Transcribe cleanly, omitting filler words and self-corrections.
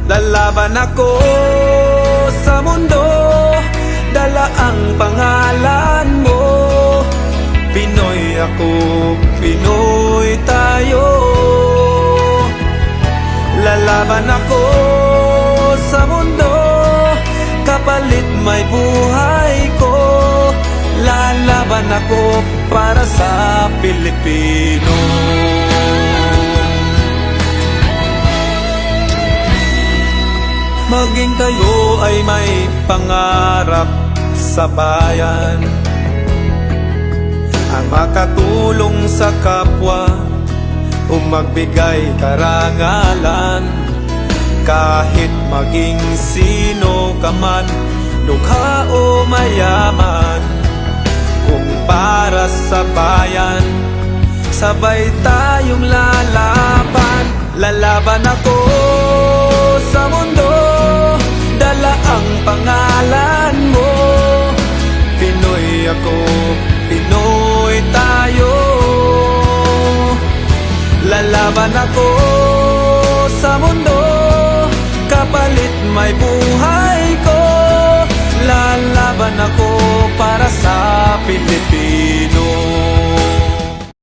Lalaban ako sa mundo, dala ang pangalan mo. Pinoy ako, Pinoy tayo. Lalaban ako sa mundo, kapalit may buhay ko. Lalaban ako para sa Pilipino. Maging kayo ay may pangarap sa bayan, ang makatulong sa kapwa o magbigay karangalan. Kahit maging sino ka man, dukha o mayaman, kung para sa bayan, sabay tayong lalaban. Lalaban ako sa mundo, dala ang pangalan mo. Pinoy ako, Pinoy tayo. Lalaban ako sa mundo, kapalit may buhay